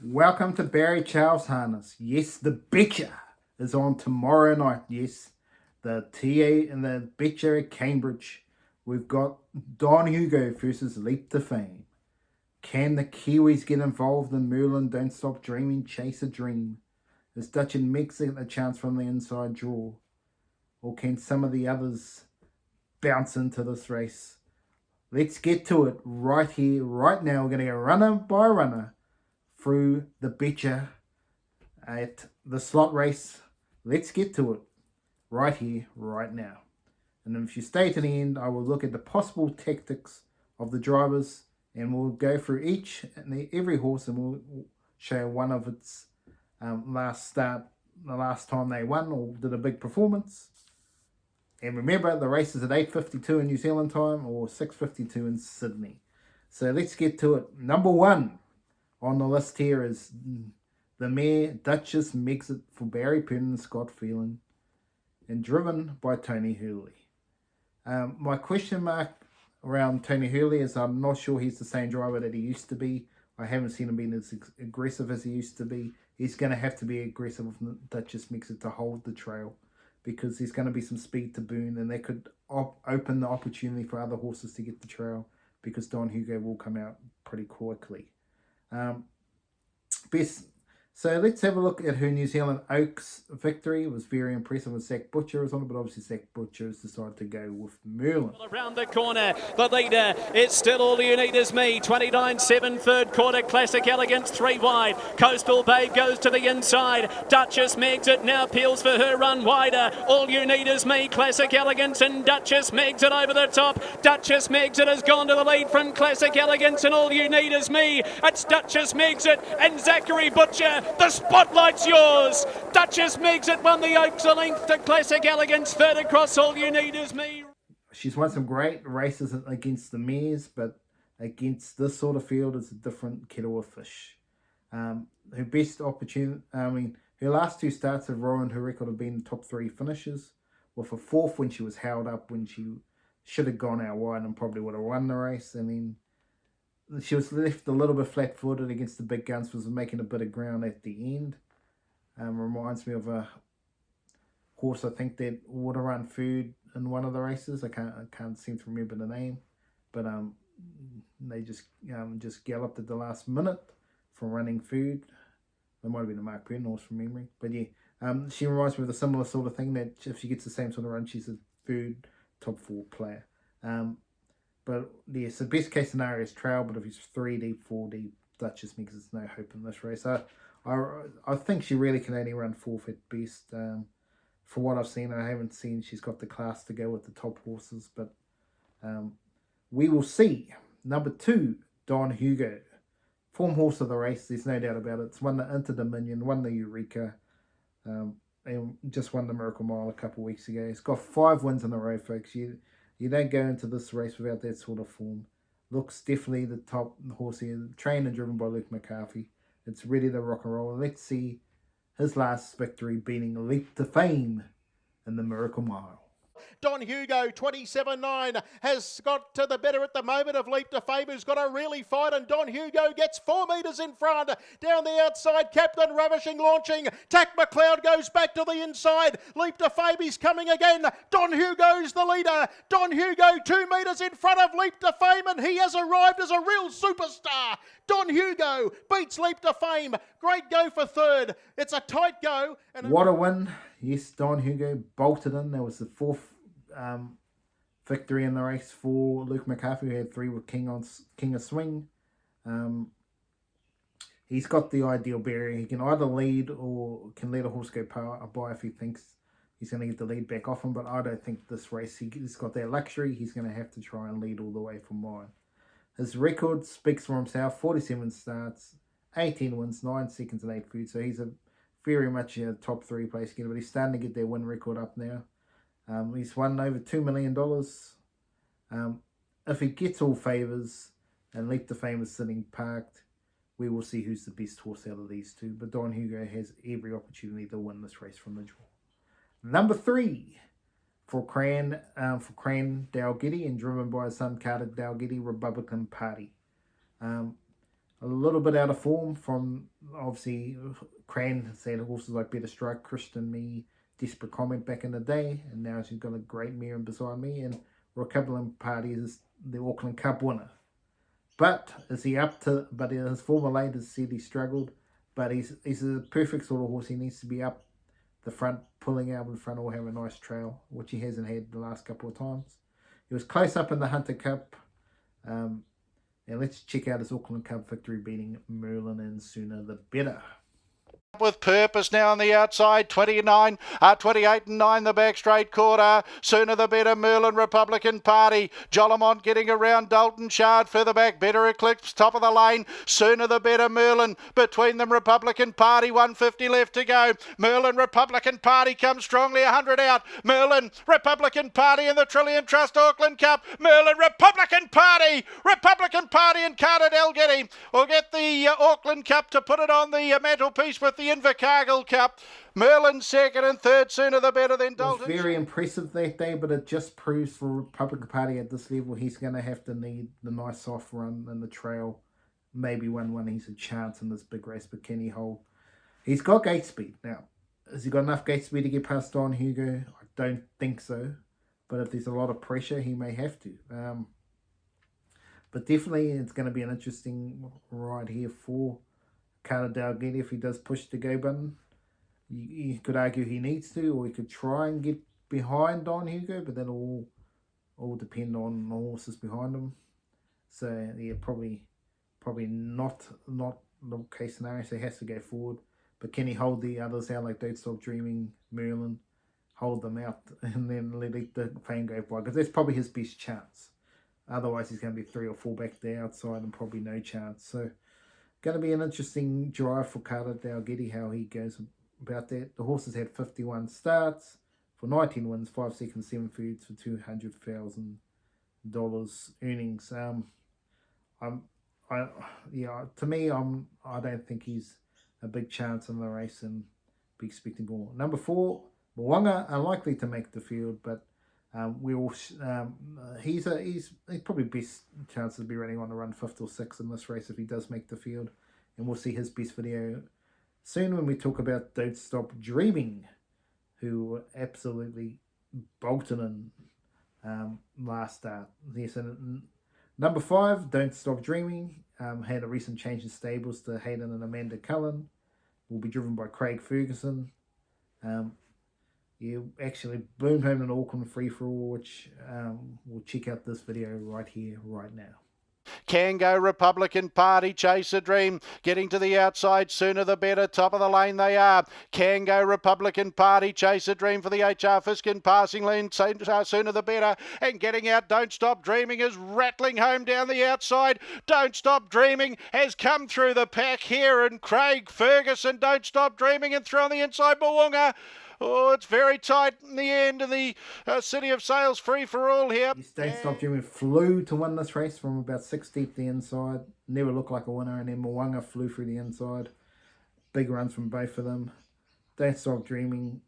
Welcome to Barry Charles Harness. Yes, the Betcha is on tomorrow night. Yes, the TA and the Betcha at Cambridge. We've got Don Hugo versus Leap to Fame. Can the Kiwis get involved in Merlin Don't Stop Dreaming, Chase a Dream? Is Dutch and Mex get a chance from the inside draw? Or can some of the others bounce into this race? Let's get to it right here, right now. We're going to go runner by runner through the Betcha at the slot race. Let's get to it right here, right now. And if you stay to the end, I will look at the possible tactics of the drivers and we'll go through each and every horse and we'll show one of its last start, the last time they won or did a big performance. And remember, the race is at 8:52 in New Zealand time or 6:52 in Sydney. So let's get to it. Number one on the list here is the mare Duchess Makes It for Barry Penn and Scott Phelan, and driven by Tony Hurley. My question mark around Tony Hurley is I'm not sure he's the same driver that he used to be. I haven't seen him being as aggressive as he used to be. He's going to have to be aggressive if Duchess Makes It to hold the trail, because there's going to be some speed to burn, and that could open the opportunity for other horses to get the trail, because Don Hugo will come out pretty quickly. So let's have a look at her New Zealand Oaks victory. It was very impressive with Zach Butcher was on it, but obviously Zach Butcher has decided to go with Merlin. Around the corner, the leader, it's still All You Need Is Me, 29-7, third quarter, Classic Elegance, 3 wide. Coastal Babe goes to the inside. Duchess Makes It now peels for her run wider. All You Need Is Me, Classic Elegance, and Duchess Makes It over the top. Duchess Makes It has gone to the lead from Classic Elegance, and All You Need Is Me. It's Duchess Makes It and Zachary Butcher. The spotlight's yours. Duchess Makes It won the Oaks a length to Classic Elegance, third across All You Need Is Me. She's won some great races against the mares, but against this sort of field, it's a different kettle of fish. Her best opportunity, her last 2 starts have ruined her record of being top 3 finishes, with a 4th when she was held up when she should have gone out wide and probably would have won the race, and then she was left a little bit flat-footed against the big guns, was making a bit of ground at the end. Reminds me of a horse I think that would have run third in one of the races. I can't seem to remember the name, but they just galloped at the last minute from running third. It might have been a Mark Penn horse from memory, but yeah, she reminds me of a similar sort of thing, that if she gets the same sort of run, she's a third top 4 player. But yes, the best case scenario is trail, but if he's 3 deep, 4 deep, Duchess Makes It's no hope in this race. I think she really can only run 4th at best. For what I've seen, I haven't seen she's got the class to go with the top horses, but we will see. Number 2, Don Hugo. Form horse of the race, there's no doubt about it. It's won the Inter Dominion, won the Eureka, and just won the Miracle Mile a couple of weeks ago. It's got 5 wins in a row, folks. You don't go into this race without that sort of form. Looks definitely the top horse here, trained and driven by Luke McCarthy. It's ready to rock and roll. And let's see his last victory, beating Leap to Fame in the Miracle Mile. Don Hugo, 27-9, has got to the better at the moment of Leap to Fame, who's got to really fight, and Don Hugo gets 4 metres in front. Down the outside, Captain Ravishing launching. Tack McLeod goes back to the inside. Leap to Fame is coming again. Don Hugo's the leader. Don Hugo 2 metres in front of Leap to Fame, and he has arrived as a real superstar. Don Hugo beats Leap to Fame. Great go for third. It's a tight go. What a win. Yes, Don Hugo bolted in. That was the 4th victory in the race for Luke McCarthy, who had 3 with King of Swing. He's got the ideal barrier. He can either lead or can let a horse go by if he thinks he's going to get the lead back off him, but I don't think this race he's got that luxury. He's going to have to try and lead all the way from mine. His record speaks for himself. 47 starts, 18 wins, 9 seconds and 8 thirds. So he's very much a top 3 place again, but he's starting to get their win record up now. He's won over $2 million. If he gets all favours and Leap to Fame is sitting parked, we will see who's the best horse out of these 2. But Don Hugo has every opportunity to win this race from the draw. Number 3 for Cran Dalgety, and driven by his son Carter Dalgety, Republican Party. A little bit out of form from obviously, Cran said horses like Better Strike, Christian Me, Desperate Comment back in the day, and now she's got a great mare beside me, and Recoupling Party is the Auckland Cup winner. But is he up to? But in his former late has said he struggled. But he's a perfect sort of horse. He needs to be up the front, pulling out in front, or have a nice trail, which he hasn't had the last couple of times. He was close up in the Hunter Cup. And let's check out his Auckland Cup victory, beating Merlin, and Sooner the Better. With purpose now on the outside, 28 and 9 the back straight quarter. Sooner the Better, Merlin, Republican Party. Jollimont getting around Dalton Shard further back. Better Eclipse, top of the lane. Sooner the Better, Merlin. Between them, Republican Party, 150 left to go. Merlin, Republican Party comes strongly, 100 out. Merlin, Republican Party in the Trillium Trust Auckland Cup. Merlin, Republican Party and Carter Dalgetty will get the Auckland Cup to put it on the mantelpiece with the Invercargill Cup. Merlin second and third, Sooner the Better than Dalton. It was very impressive that day, but it just proves for Republican Party at this level, he's going to have to need the nice soft run in the trail. Maybe when he's a chance in this big race, but can he hold? He's got gate speed. Now, has he got enough gate speed to get past Don Hugo? I don't think so. But if there's a lot of pressure, he may have to. But definitely it's going to be an interesting ride here for Carter Dalgetty if he does push the go button. You could argue he needs to, or he could try and get behind Don Hugo, but that'll all depend on the horses behind him. So yeah, probably not the case scenario. So he has to go forward. But can he hold the others out, like Don't Stop Dreaming, Merlin, hold them out, and then let the Fame go by? Because that's probably his best chance. Otherwise, he's going to be 3 or 4 back there outside and probably no chance. So going to be an interesting drive for Carter Dalgetty, how he goes about that. The horse has had 51 starts for 19 wins, 5 seconds, 7 foods for $200,000 earnings. To me, I don't think he's a big chance in the race and be expecting more. Number 4, Mo'unga, unlikely to make the field, but he's probably best chance to be running on the run 5th or 6th in this race if he does make the field, and we'll see his best video soon when we talk about Don't Stop Dreaming, who absolutely bolted in last start. Yes, and number 5, Don't Stop Dreaming, had a recent change in stables to Hayden and Amanda Cullen. Will be driven by Craig Ferguson. Actually bloomed home in Auckland free-for-all, which we'll check out this video right here, right now. Can Go, Republican Party, Chase a Dream, getting to the outside, Sooner the Better, top of the lane they are. Can Go, Republican Party, Chase a Dream for the HR Fiskin, passing lane, Sooner the Better, and getting out, Don't Stop Dreaming is rattling home down the outside. Don't Stop Dreaming has come through the pack here, and Craig Ferguson, Don't Stop Dreaming, and through on the inside, Mo'unga. Oh, it's very tight in the end of the City of Sales free-for-all here. Don't Stop Dreaming flew to win this race from about 6 deep the inside. Never looked like a winner, and then Mo'unga flew through the inside. Big runs from both of them. Don't Stop Dreaming,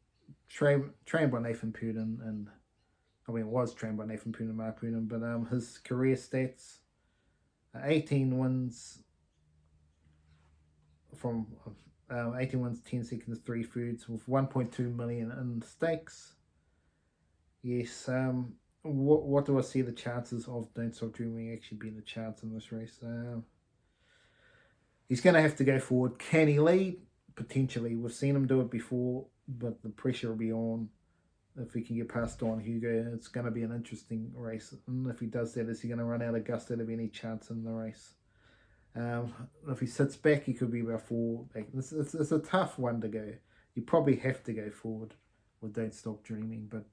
trained by Nathan Puden, and it was trained by Nathan Puden and Mark Puden, but his career stats, 18 wins from 18 wins, 10 seconds, 3 foods, with 1.2 million in stakes. Yes, what do I see the chances of Don't Stop Dreaming actually being a chance in this race? He's going to have to go forward. Can he lead? Potentially. We've seen him do it before, but the pressure will be on. If he can get past Don Hugo, it's going to be an interesting race. And if he does that, is he going to run out of gusto to be any chance in the race? If he sits back, he could be about 4 back. It's a tough one to go. You probably have to go forward with Don't Stop Dreaming, but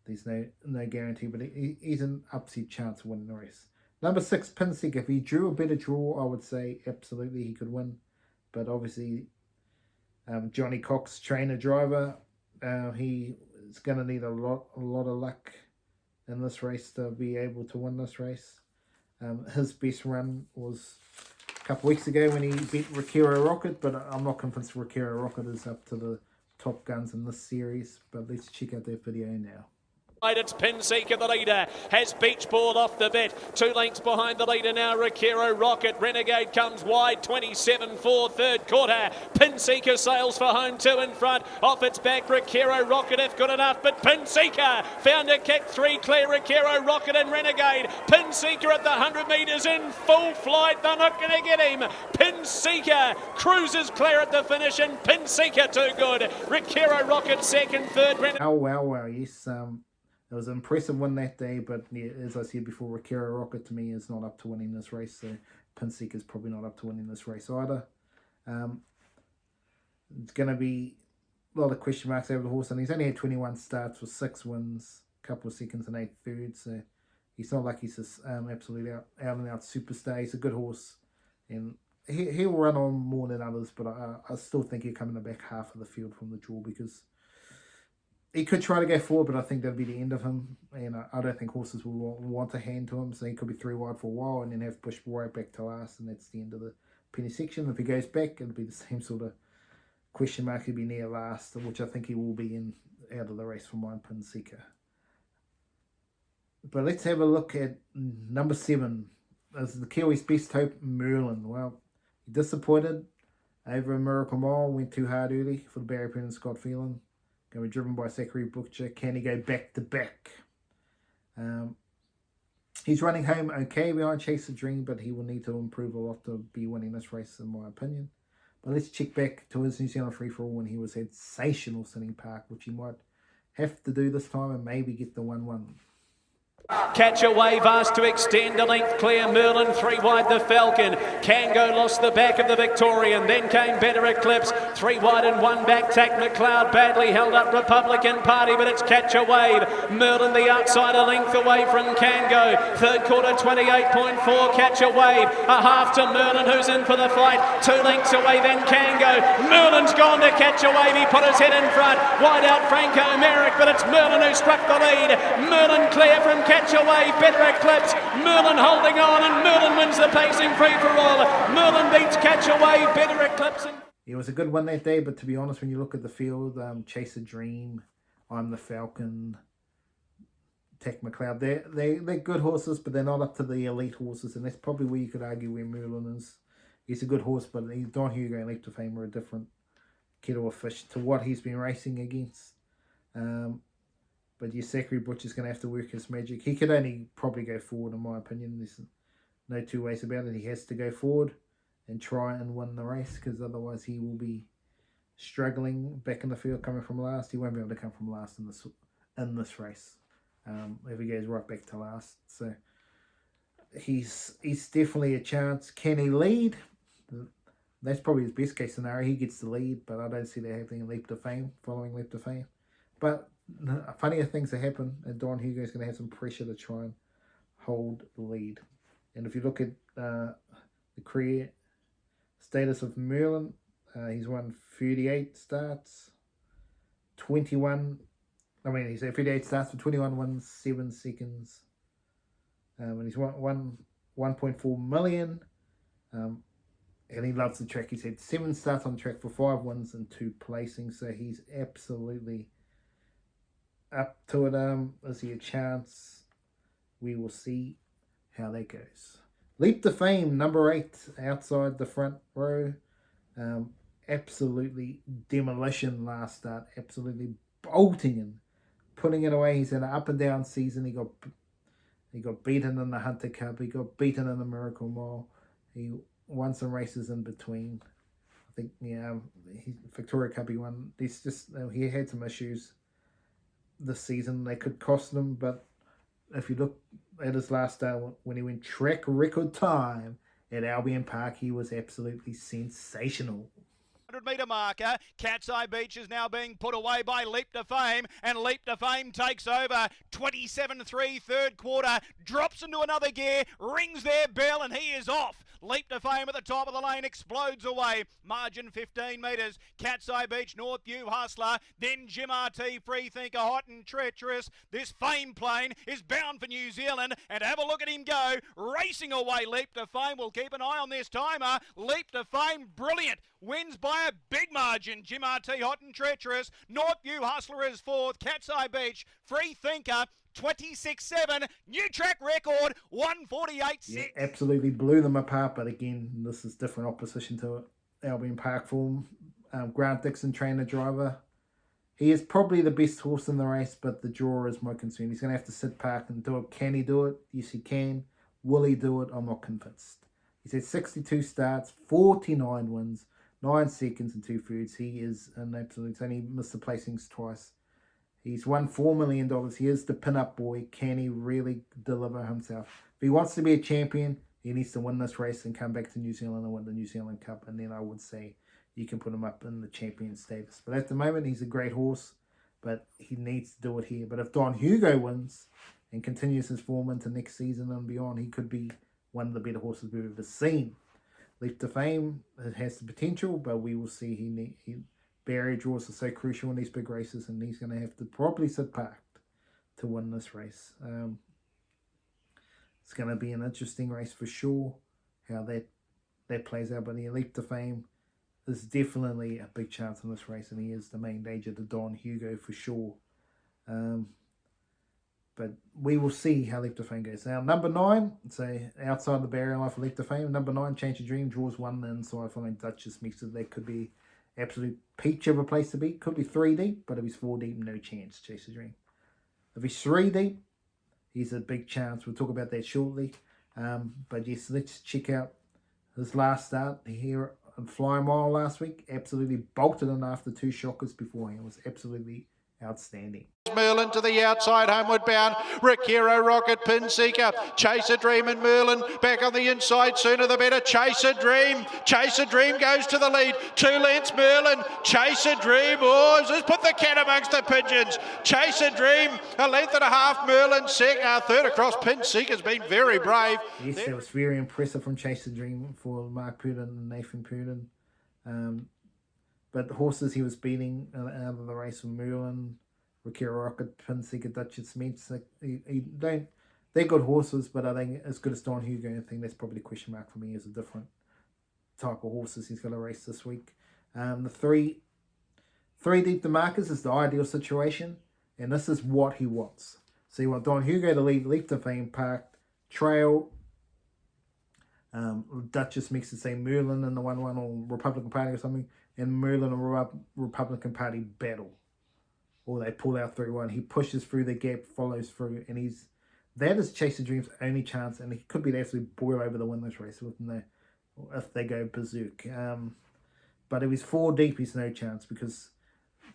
there's no guarantee. But he's an upset chance of winning the race. Number 6, Pinsec. If he drew a better draw, I would say absolutely he could win. But obviously, Johnny Cox, trainer driver, he is going to need a lot of luck in this race to be able to win this race. His best run was a couple of weeks ago when he beat Rakiro Rocket, but I'm not convinced Rakiro Rocket is up to the top guns in this series. But let's check out that video now. It's Pinseeker, the leader, has Beach Ball off the bit. 2 lengths behind the leader now, Rakiro Rocket. Renegade comes wide, 27-4, third quarter. Pinseeker sails for home, 2 in front. Off its back, Rakiro Rocket, if good enough, but Pinseeker found a kick, 3 clear, Rakiro Rocket and Renegade. Pinseeker at the 100 metres in full flight, they're not going to get him. Pinseeker cruises clear at the finish, and Pinseeker too good. Rakiro Rocket second, third. Wow, yes. It was an impressive win that day, but yeah, as I said before, Rakiro Rocket to me is not up to winning this race, so Pinseeker is probably not up to winning this race either. It's going to be a lot of question marks over the horse, and he's only had 21 starts with 6 wins, a couple of seconds and 8 thirds, so he's not like he's this absolute out and out superstar. He's a good horse, and he'll run on more than others, but I still think he'll come in the back half of the field from the draw, because he could try to go forward, but I think that'll be the end of him. And I don't think horses will want to hand to him. So he could be 3 wide for a while and then have pushed right back to last. And that's the end of the penny section. If he goes back, it'll be the same sort of question mark. He'll be near last, which I think he will be in out of the race for mine, Pinseeker. But let's have a look at number 7. This is the Kiwis' best hope, Merlin. Well, he disappointed over a Miracle Mile. Went too hard early for the Barry Penn and Scott Phelan. Going to be driven by Zachary Butcher. Can he go back to back? He's running home okay behind Chase the Dream, but he will need to improve a lot to be winning this race, in my opinion. But let's check back to his New Zealand free-for-all when he was sensational Sitting Park, which he might have to do this time and maybe get the 1-1. Catch a Wave asked to extend a length clear. Merlin 3 wide the Falcon. Kango lost the back of the Victorian. Then came Better Eclipse. 3 wide and 1 back. Tack McLeod badly held up Republican Party, but it's Catch a Wave. Merlin the outside, a length away from Kango. Third quarter 28.4. Catch a Wave. A half to Merlin, who's in for the fight. 2 lengths away then Kango. Merlin's gone to Catch a Wave. He put his head in front. Wide out Franco Merrick, but it's Merlin who struck the lead. Merlin clear from Catch a Wave, Better Eclipse, Merlin holding on, and Merlin wins the pacing free-for-all. Merlin beats Catch a Wave, Better Eclipse. It was a good one that day, but to be honest, when you look at the field, Chase a Dream, I'm the Falcon, Tack McLeod, they're good horses, but they're not up to the elite horses, and that's probably where you could argue where Merlin is. He's a good horse, but Don Hugo and Leap to Fame are a different kettle of fish to what he's been racing against. But your Zachary Butcher's going to have to work his magic. He could only probably go forward, in my opinion. There's no two ways about it. He has to go forward and try and win the race, because otherwise he will be struggling back in the field coming from last. He won't be able to come from last in this race if he goes right back to last. So he's definitely a chance. Can he lead? That's probably his best case scenario. He gets the lead, but I don't see that happening in Leap to Fame, following Leap to Fame. But funnier things that happen, and Don Hugo is going to have some pressure to try and hold the lead. And if you look at the career status of Merlin, he's won 38 starts, 21. I mean, he's had 38 starts for 21 wins, 7 seconds, and he's won 1.4 million. And he loves the track. He's had 7 starts on track for 5 wins and 2 placings, so he's absolutely up to it. Is he a chance? We will see how that goes. Leap to Fame, number 8, outside the front row. Absolutely demolition last start. Absolutely bolting and putting it away. He's in an up and down season. He got beaten in the Hunter Cup. He got beaten in the Miracle Mile. He won some races in between. I think Victoria Cup he won. He had some issues this season. They could cost him, but if you look at his last start when he went track record time at Albion Park, he was absolutely sensational. 100-metre marker. Cat's Eye Beach is now being put away by Leap to Fame, and Leap to Fame takes over. 27-3, third quarter, drops into another gear, rings their bell, and he is off. Leap to Fame at the top of the lane explodes away. Margin 15 metres. Cat's Eye Beach, Northview Hustler. Then Jim RT, Freethinker, Hot and Treacherous. This Fame plane is bound for New Zealand. And have a look at him go. Racing away, Leap to Fame. We'll keep an eye on this timer. Leap to Fame, brilliant. Wins by a big margin. Jim RT, Hot and Treacherous. Northview Hustler is fourth. Cat's Eye Beach, Freethinker, 26.7. New track record, 148.6. Yeah, absolutely blew them apart. But again, this is different opposition to Albion Park form. Grant Dixon, trainer driver. He is probably the best horse in the race, but the draw is my concern. He's going to have to sit back and do it. Can he do it? Yes, he can. Will he do it? I'm not convinced. He's had 62 starts, 49 wins, 9 seconds and 2 thirds. He is an absolute. He's only missed the placings twice. He's won $4 million. He is the pin-up boy. Can he really deliver himself? If he wants to be a champion, he needs to win this race and come back to New Zealand and win the New Zealand Cup. And then I would say you can put him up in the champion status. But at the moment, he's a great horse. But he needs to do it here. But if Don Hugo wins and continues his form into next season and beyond, he could be one of the better horses we've ever seen. Leap to Fame, it has the potential, but we will see. Barrier draws are so crucial in these big races, and he's going to have to probably sit parked to win this race. It's going to be an interesting race for sure, how that plays out. But the Leap to Fame is definitely a big chance in this race, and he is the main danger to Don Hugo for sure. But we will see how Leap to Fame goes. Now, number 9, so outside the barrier line for Leap to Fame, number 9, Change of Dream, draws 1 inside following Duchess Mix. That could be absolute peach of a place to be. Could be 3 deep, but if he's 4 deep, no chance, Chase a Dream. If he's 3 deep, he's a big chance. We'll talk about that shortly. But yes, let's check out his last start here on Fly Mile last week. Absolutely bolted in after 2 shockers beforehand. It was absolutely outstanding. Merlin to the outside, homeward bound. Rick Hero, Rocket, Pin Seeker, Chase a Dream and Merlin back on the inside, sooner the better. Chase a Dream. Chase a Dream goes to the lead. 2 lengths, Merlin. Chase a Dream. Oh, just put the cat amongst the pigeons. Chase a Dream, 1.5 lengths, Merlin. Third across, Pin Seeker's been very brave. Yes, that was very impressive from Chase a Dream for Mark Purdon and Nathan Purdon. But the horses he was beating out of the race were Merlin, Rakira Rocket, Pinseeker, Duchess Meets. They're good horses, but I think as good as Don Hugo, I think that's probably a question mark for me as a different type of horses he's going to race this week. The three deep to markers is the ideal situation, and this is what he wants. So you want Don Hugo to lead Leap to Fame Park, Trail, Duchess Mix to say Merlin in the 1-1 or Republican Party or something, and Merlin or Republican Party battle. Or they pull out 3-1. He pushes through the gap, follows through, and that is Chase a Dream's only chance, and he could be the absolute boil over the win this race if they go berserk. But if he's 4 deep, he's no chance, because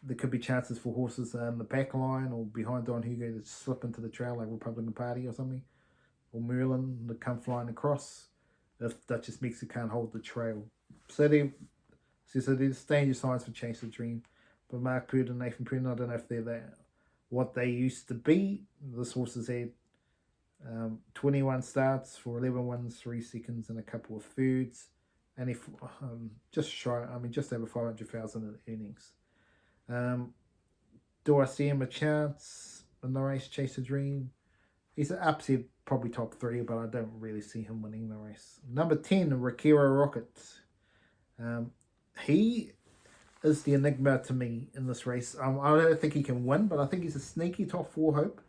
there could be chances for horses in the back line or behind Don Hugo to slip into the trail like Republican Party or something, or Merlin to come flying across if Duchess Mix can't hold the trail. So there's danger signs for Chase a Dream. But Mark Purdon, Nathan Purdon, I don't know if they're what they used to be. This horse has had 21 starts for 11 wins, 3 seconds, and a couple of thirds. And just over 500,000 in earnings. Do I see him a chance in the race, Chase a Dream? He's an upset, probably top 3, but I don't really see him winning the race. Number 10, Rakira Rocket. He is the enigma to me in this race. I don't think he can win, but I think he's a sneaky top 4 hope.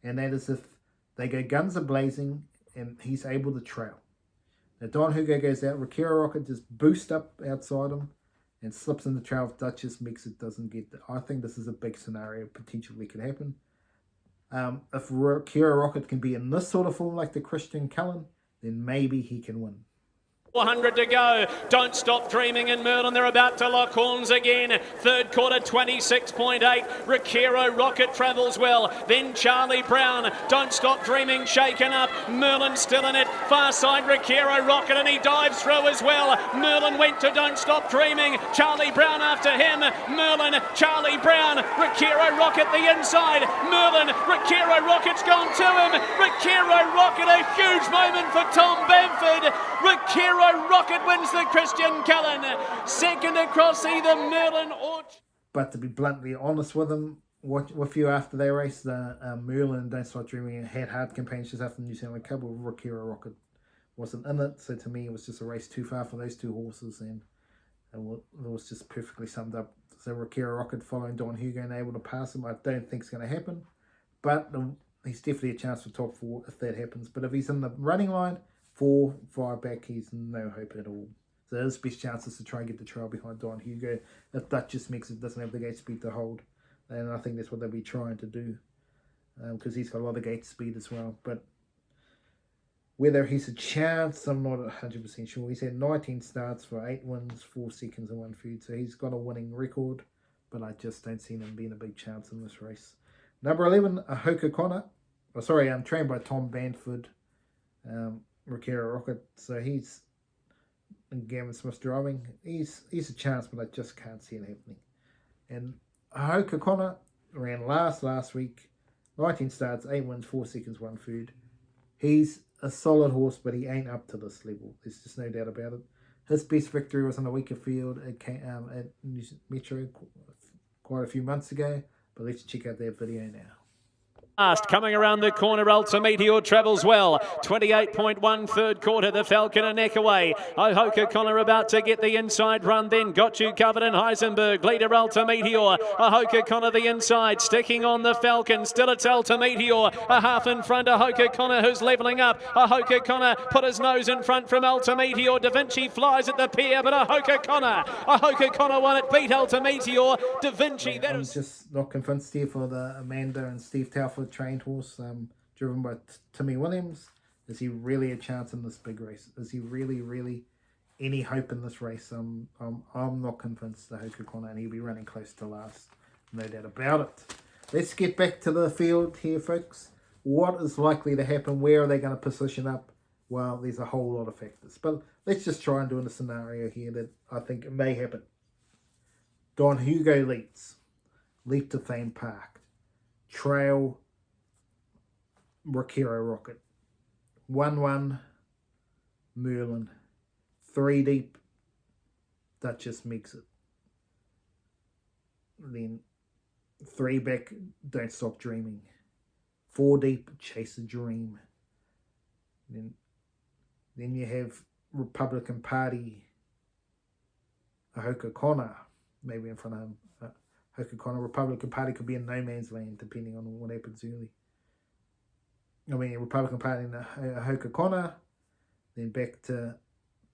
And that is if they go guns a-blazing and he's able to trail. Now Don Hugo goes out, Rakira Rocket just boosts up outside him and slips in the trail. If Duchess Mix it doesn't get there. I think this is a big scenario, potentially could happen. If Rakira Rocket can be in this sort of form like the Christian Cullen, then maybe he can win. 400 to go. Don't Stop Dreaming and Merlin. They're about to lock horns again. Third quarter, 26.8. Rakiro Rocket travels well. Then Charlie Brown. Don't Stop Dreaming shaken up. Merlin still in it. Far side, Rakiro Rocket, and he dives through as well. Merlin went to Don't Stop Dreaming. Charlie Brown after him. Merlin, Charlie Brown. Rakiro Rocket the inside. Merlin, Rakiro Rocket's gone to him. Rakiro Rocket, a huge moment for Tom Bamford. Rakiro Rocket wins the Christian Cullen. Second across either Merlin or... But to be bluntly honest with him, with you after they raced, Merlin and Don't Stop Dreaming had hard companionships after the New Zealand Cup, with Rakiro Rocket wasn't in it. So to me, it was just a race too far for those two horses, and it was just perfectly summed up. So Rakiro Rocket following Don Hugo and able to pass him, I don't think it's going to happen. But he's definitely a chance for top 4 if that happens. But if he's in the running line, 4, 5 back, he's no hope at all. So his best chance is to try and get the trail behind Don Hugo. If that just makes it doesn't have the gate speed to hold. And I think that's what they'll be trying to do. Because he's got a lot of gate speed as well. But whether he's a chance, I'm not 100% sure. He's had 19 starts for 8 wins, 4 seconds and 1 food. So he's got a winning record. But I just don't see him being a big chance in this race. Number 11, Hoka Connor. I'm trained by Tom Banford. Rakiro Rocket. So he's in Gavin Smith's driving. He's a chance, but I just can't see it happening. And Hoka Connor ran last week. 19 starts, 8 wins, 4 seconds, 1 food. He's a solid horse, but he ain't up to this level. There's just no doubt about it. His best victory was on a weaker field at Metro quite a few months ago. But let's check out that video now. Last, coming around the corner, Ultimeteor travels well. 28.1 third quarter, the Falcon a neck away. Hoka Connor about to get the inside run, then got you covered in Heisenberg. Leader Ultimeteor. Hoka Connor the inside, sticking on the Falcon. Still it's Ultimeteor. A half in front of Hoka Connor, who's levelling up. Hoka Connor put his nose in front from Ultimeteor. Da Vinci flies at the pier, but Hoka Connor won it, beat Ultimeteor. Da Vinci, that I'm is... just not convinced here for the Amanda and Steve Telford trained horse, driven by Timmy Williams. Is he really a chance in this big race? Is he really any hope in this race? I'm not convinced the Hoka Connor, and he'll be running close to last, no doubt about it. Let's get back to the field here, folks. What is likely to happen? Where are they going to position up? Well, there's a whole lot of factors, but let's just try and do in a scenario here that I think it may happen. Don Hugo leads, Leap to Fame parked, Trail, Rakiro Rocket, 1-1, Merlin, 3 deep, Duchess makes it. Then 3 back, Don't Stop Dreaming. 4 deep, Chase a Dream. Then you have Republican Party, Hoka Connor, maybe in front of him. Hoka Connor, Republican Party could be in no man's land depending on what happens early. Republican Party and Hoka Connor, then back to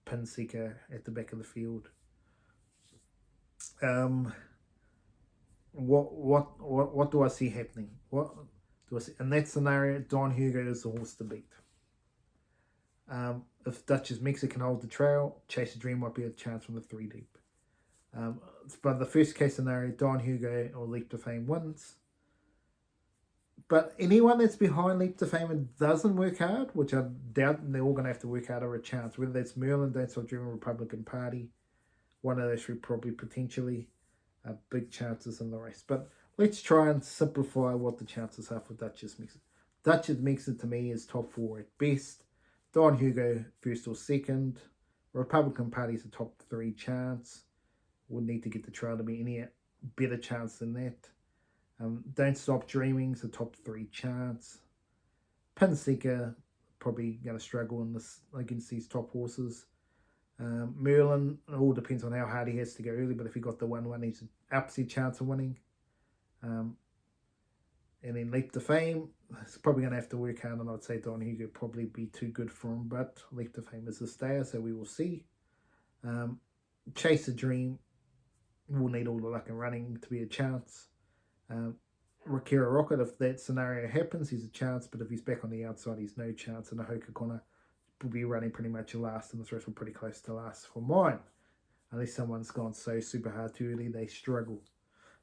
Pinseeker at the back of the field. What do I see happening? What do I see in that scenario? Don Hugo is the horse to beat. If Duchess Mexican hold the trail, Chase a Dream might be a chance from the 3 deep. But the first case scenario, Don Hugo or Leap to Fame wins. But anyone that's behind Leap to Fame and doesn't work hard, which I doubt they're all going to have to work hard, or a chance. Whether that's Merlin, Don't Stop Dreaming, Republican Party, one of those three probably potentially big chances in the race. But let's try and simplify what the chances are for Duchess Mixer. Duchess Mixer to me is top 4 at best. Don Hugo first or second. Republican Party is a top 3 chance. Would need to get the trail to be any better chance than that. Don't Stop Dreaming is a top 3 chance. Pinseeker probably going to struggle in this against these top horses. Merlin, it all depends on how hard he has to go early, but if he got the 1-1, he's an absolute chance of winning. And then Leap to Fame, it's probably going to have to work hard, and I'd say Don Hugo probably be too good for him, but Leap to Fame is a stayer, so we will see. Chase a Dream will need all the luck and running to be a chance. Rakiro Rocket, if that scenario happens, he's a chance, but if he's back on the outside, he's no chance, and the Hoka Connor will be running pretty much last, and the rest will pretty close to last for mine. Unless someone's gone so super hard too early, they struggle.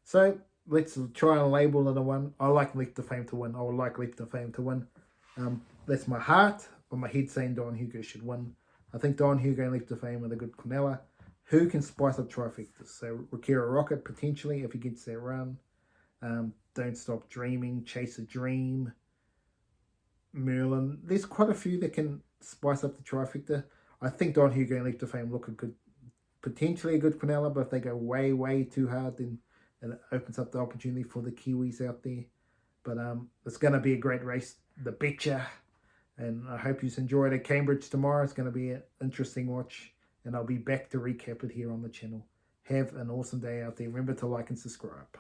So let's try and label it a 1. I like Leap to Fame to win. I would like Leap to Fame to win. That's my heart, but my head saying Don Hugo should win. I think Don Hugo and Leap to Fame with a good Cornella. Who can spice up trifectas? So Rakiro Rocket potentially if he gets that run. Don't Stop Dreaming, Chase a Dream, Merlin. There's quite a few that can spice up the trifecta. I think Don Hugo and Leap to Fame look a good, potentially a good Quinella, but if they go way, way too hard, then it opens up the opportunity for the Kiwis out there. But it's going to be a great race, the Betcha. And I hope you enjoy it at Cambridge tomorrow. It's going to be an interesting watch. And I'll be back to recap it here on the channel. Have an awesome day out there. Remember to like and subscribe.